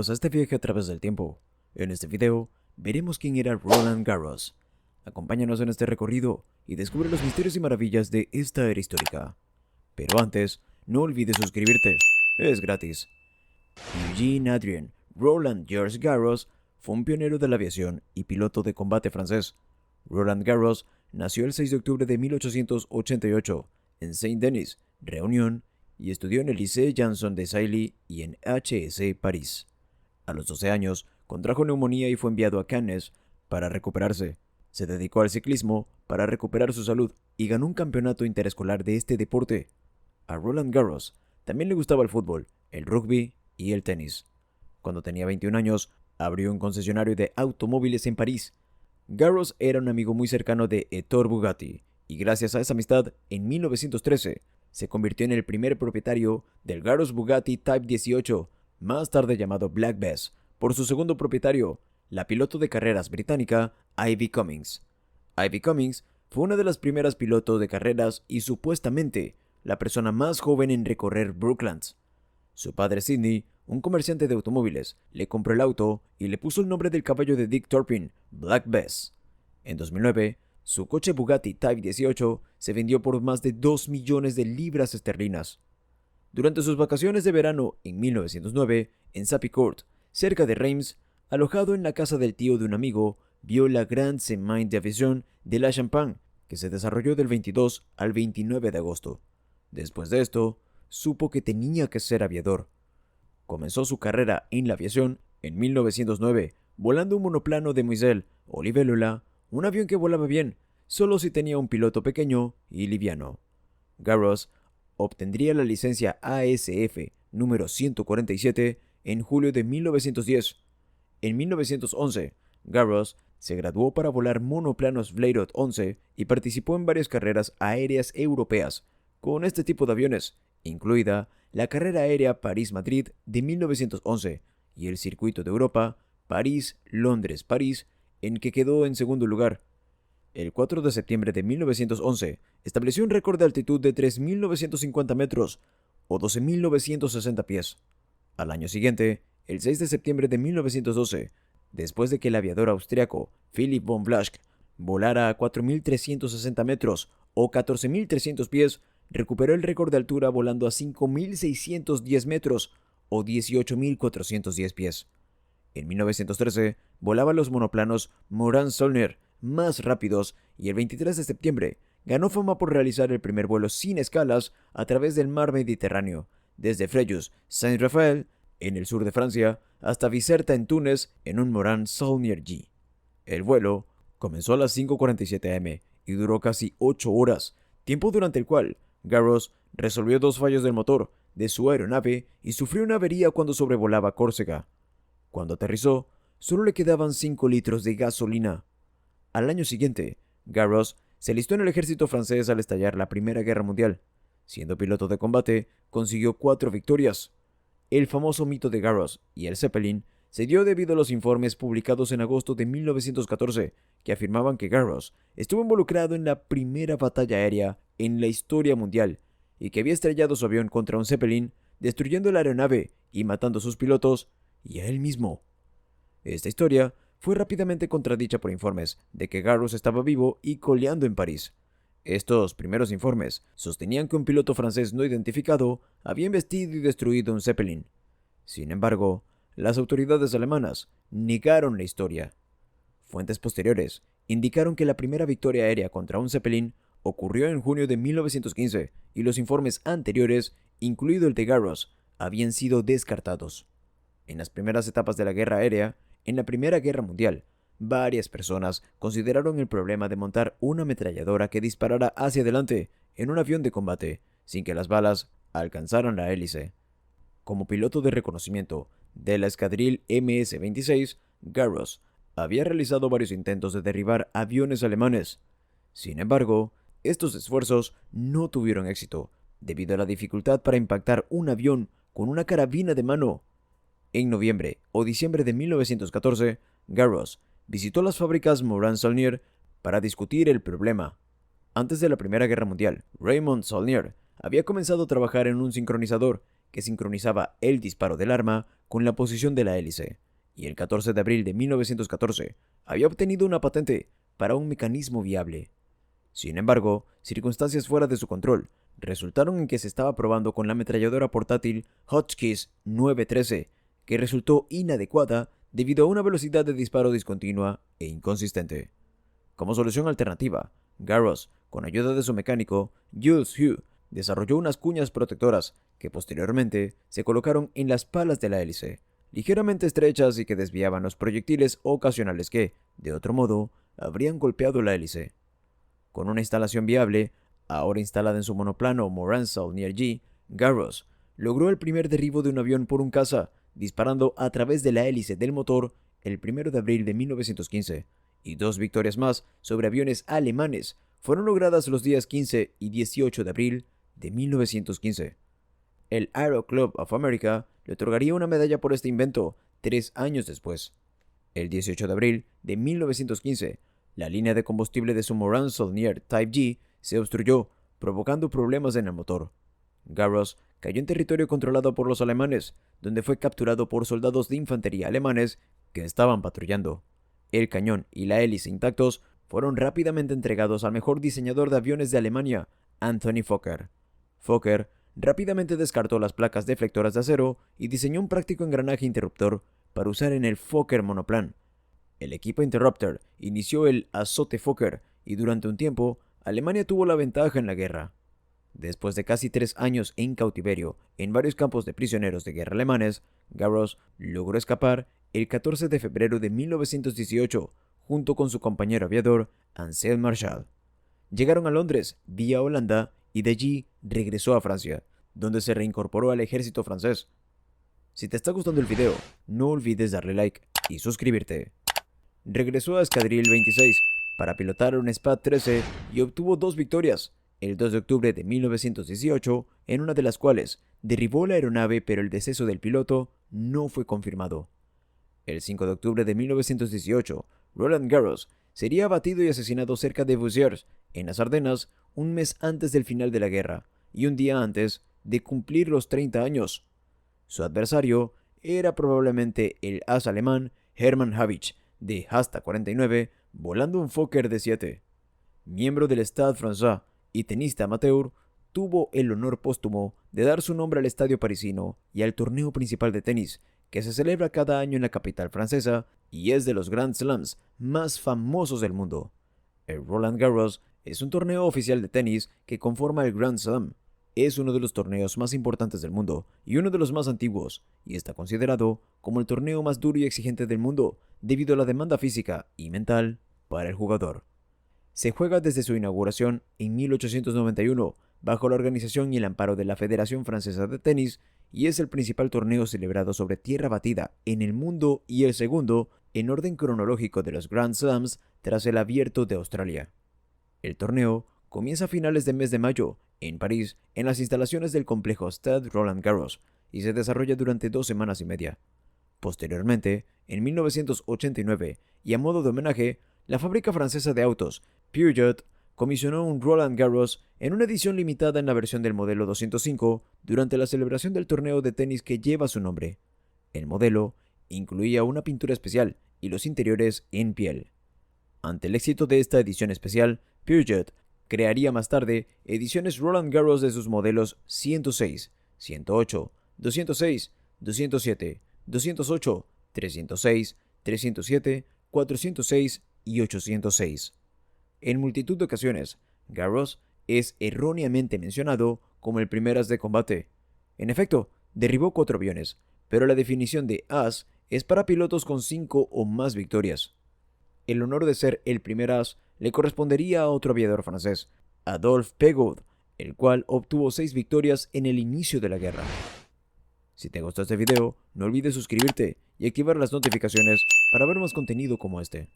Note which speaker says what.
Speaker 1: Bienvenidos a este viaje a través del tiempo. En este video, veremos quién era Roland Garros. Acompáñanos en este recorrido y descubre los misterios y maravillas de esta era histórica. Pero antes, no olvides suscribirte, es gratis. Eugene Adrien Roland Georges Garros fue un pionero de la aviación y piloto de combate francés. Roland Garros nació el 6 de octubre de 1888 en Saint-Denis, Reunión, y estudió en el Lycée Janson de Sailly y en HEC París. A los 12 años, contrajo neumonía y fue enviado a Cannes para recuperarse. Se dedicó al ciclismo para recuperar su salud y ganó un campeonato interescolar de este deporte. A Roland Garros también le gustaba el fútbol, el rugby y el tenis. Cuando tenía 21 años, abrió un concesionario de automóviles en París. Garros era un amigo muy cercano de Ettore Bugatti, y gracias a esa amistad, en 1913, se convirtió en el primer propietario del Garros Bugatti Type 18, más tarde llamado Black Bess, por su segundo propietario, la piloto de carreras británica Ivy Cummings. Ivy Cummings fue una de las primeras pilotos de carreras y supuestamente la persona más joven en recorrer Brooklands. Su padre Sidney, un comerciante de automóviles, le compró el auto y le puso el nombre del caballo de Dick Turpin, Black Bess. En 2009, su coche Bugatti Type 18 se vendió por más de 2 millones de libras esterlinas. Durante sus vacaciones de verano en 1909, en Sappicourt, cerca de Reims, alojado en la casa del tío de un amigo, vio la Grande Semaine d'Aviation de la Champagne, que se desarrolló del 22 al 29 de agosto. Después de esto, supo que tenía que ser aviador. Comenzó su carrera en la aviación en 1909, volando un monoplano de Moselle o libélula, un avión que volaba bien, solo si tenía un piloto pequeño y liviano. Garros obtendría la licencia ASF número 147 en julio de 1910. En 1911, Garros se graduó para volar monoplanos Blériot 11 y participó en varias carreras aéreas europeas con este tipo de aviones, incluida la carrera aérea París-Madrid de 1911 y el circuito de Europa París-Londres-París, en que quedó en segundo lugar. El 4 de septiembre de 1911 estableció un récord de altitud de 3.950 metros o 12.960 pies. Al año siguiente, el 6 de septiembre de 1912, después de que el aviador austriaco Philipp von Blaschke volara a 4.360 metros o 14.300 pies, recuperó el récord de altura volando a 5.610 metros o 18.410 pies. En 1913, volaba los monoplanos Morane-Saulnier más rápidos y el 23 de septiembre ganó fama por realizar el primer vuelo sin escalas a través del mar Mediterráneo, desde Fréjus, Saint-Raphaël, en el sur de Francia, hasta Bizerta en Túnez en un Morane-Saulnier G. El vuelo comenzó a las 5:47 am y duró casi 8 horas, tiempo durante el cual Garros resolvió 2 fallos del motor de su aeronave y sufrió una avería cuando sobrevolaba Córcega. Cuando aterrizó, solo le quedaban 5 litros de gasolina. Al año siguiente, Garros se alistó en el ejército francés al estallar la Primera Guerra Mundial. Siendo piloto de combate, consiguió 4 victorias. El famoso mito de Garros y el Zeppelin se dio debido a los informes publicados en agosto de 1914 que afirmaban que Garros estuvo involucrado en la primera batalla aérea en la historia mundial y que había estrellado su avión contra un Zeppelin, destruyendo la aeronave y matando a sus pilotos y a él mismo. Esta historia fue rápidamente contradicha por informes de que Garros estaba vivo y coleando en París. Estos primeros informes sostenían que un piloto francés no identificado había embestido y destruido un Zeppelin. Sin embargo, las autoridades alemanas negaron la historia. Fuentes posteriores indicaron que la primera victoria aérea contra un Zeppelin ocurrió en junio de 1915 y los informes anteriores, incluido el de Garros, habían sido descartados. En las primeras etapas de la guerra aérea, en la Primera Guerra Mundial, varias personas consideraron el problema de montar una ametralladora que disparara hacia adelante en un avión de combate, sin que las balas alcanzaran la hélice. Como piloto de reconocimiento de la escuadrille MS-26, Garros había realizado varios intentos de derribar aviones alemanes. Sin embargo, estos esfuerzos no tuvieron éxito, debido a la dificultad para impactar un avión con una carabina de mano. En noviembre o diciembre de 1914, Garros visitó las fábricas Morane-Saulnier para discutir el problema. Antes de la Primera Guerra Mundial, Raymond Saulnier había comenzado a trabajar en un sincronizador que sincronizaba el disparo del arma con la posición de la hélice, y el 14 de abril de 1914 había obtenido una patente para un mecanismo viable. Sin embargo, circunstancias fuera de su control resultaron en que se estaba probando con la ametralladora portátil Hotchkiss 913, que resultó inadecuada debido a una velocidad de disparo discontinua e inconsistente. Como solución alternativa, Garros, con ayuda de su mecánico, Jules Hugh, desarrolló unas cuñas protectoras que posteriormente se colocaron en las palas de la hélice, ligeramente estrechas y que desviaban los proyectiles ocasionales que, de otro modo, habrían golpeado la hélice. Con una instalación viable, ahora instalada en su monoplano Morensal Near G, Garros logró el primer derribo de un avión por un caza, disparando a través de la hélice del motor el 1 de abril de 1915, y 2 victorias más sobre aviones alemanes fueron logradas los días 15 y 18 de abril de 1915. El Aero Club of America le otorgaría una medalla por este invento 3 años después. El 18 de abril de 1915, la línea de combustible de su Morensal Near Type G se obstruyó, provocando problemas en el motor. Garros cayó en territorio controlado por los alemanes, donde fue capturado por soldados de infantería alemanes que estaban patrullando. El cañón y la hélice intactos fueron rápidamente entregados al mejor diseñador de aviones de Alemania, Anthony Fokker. Fokker rápidamente descartó las placas deflectoras de acero y diseñó un práctico engranaje interruptor para usar en el Fokker monoplan. El equipo Interrupter inició el azote Fokker y durante un tiempo Alemania tuvo la ventaja en la guerra. Después de casi 3 años en cautiverio en varios campos de prisioneros de guerra alemanes, Garros logró escapar el 14 de febrero de 1918 junto con su compañero aviador Ansel Marshall. Llegaron a Londres vía Holanda y de allí regresó a Francia, donde se reincorporó al ejército francés. Si te está gustando el video, no olvides darle like y suscribirte. Regresó a Escadrille 26 para pilotar un SPAD-13 y obtuvo 2 victorias, el 2 de octubre de 1918, en una de las cuales derribó la aeronave pero el deceso del piloto no fue confirmado. El 5 de octubre de 1918, Roland Garros sería abatido y asesinado cerca de Boussières, en las Ardenas, un mes antes del final de la guerra y un día antes de cumplir los 30 años. Su adversario era probablemente el as alemán Hermann Habich, de Hasta 49, volando un Fokker D7. Miembro del Stade Français y tenista amateur, tuvo el honor póstumo de dar su nombre al estadio parisino y al torneo principal de tenis, que se celebra cada año en la capital francesa y es de los Grand Slams más famosos del mundo. El Roland Garros es un torneo oficial de tenis que conforma el Grand Slam. Es uno de los torneos más importantes del mundo y uno de los más antiguos, y está considerado como el torneo más duro y exigente del mundo debido a la demanda física y mental para el jugador. Se juega desde su inauguración en 1891 bajo la organización y el amparo de la Federación Francesa de Tenis y es el principal torneo celebrado sobre tierra batida en el mundo y el segundo en orden cronológico de los Grand Slams tras el Abierto de Australia. El torneo comienza a finales del mes de mayo en París en las instalaciones del complejo Stade Roland Garros y se desarrolla durante 2 semanas y media. Posteriormente, en 1989, y a modo de homenaje, la fábrica francesa de autos Peugeot comisionó un Roland Garros en una edición limitada en la versión del modelo 205 durante la celebración del torneo de tenis que lleva su nombre. El modelo incluía una pintura especial y los interiores en piel. Ante el éxito de esta edición especial, Peugeot crearía más tarde ediciones Roland Garros de sus modelos 106, 108, 206, 207, 208, 306, 307, 406 y 806. En multitud de ocasiones, Garros es erróneamente mencionado como el primer as de combate. En efecto, derribó 4 aviones, pero la definición de as es para pilotos con 5 o más victorias. El honor de ser el primer as le correspondería a otro aviador francés, Adolphe Pégoud, el cual obtuvo 6 victorias en el inicio de la guerra. Si te gustó este video, no olvides suscribirte y activar las notificaciones para ver más contenido como este.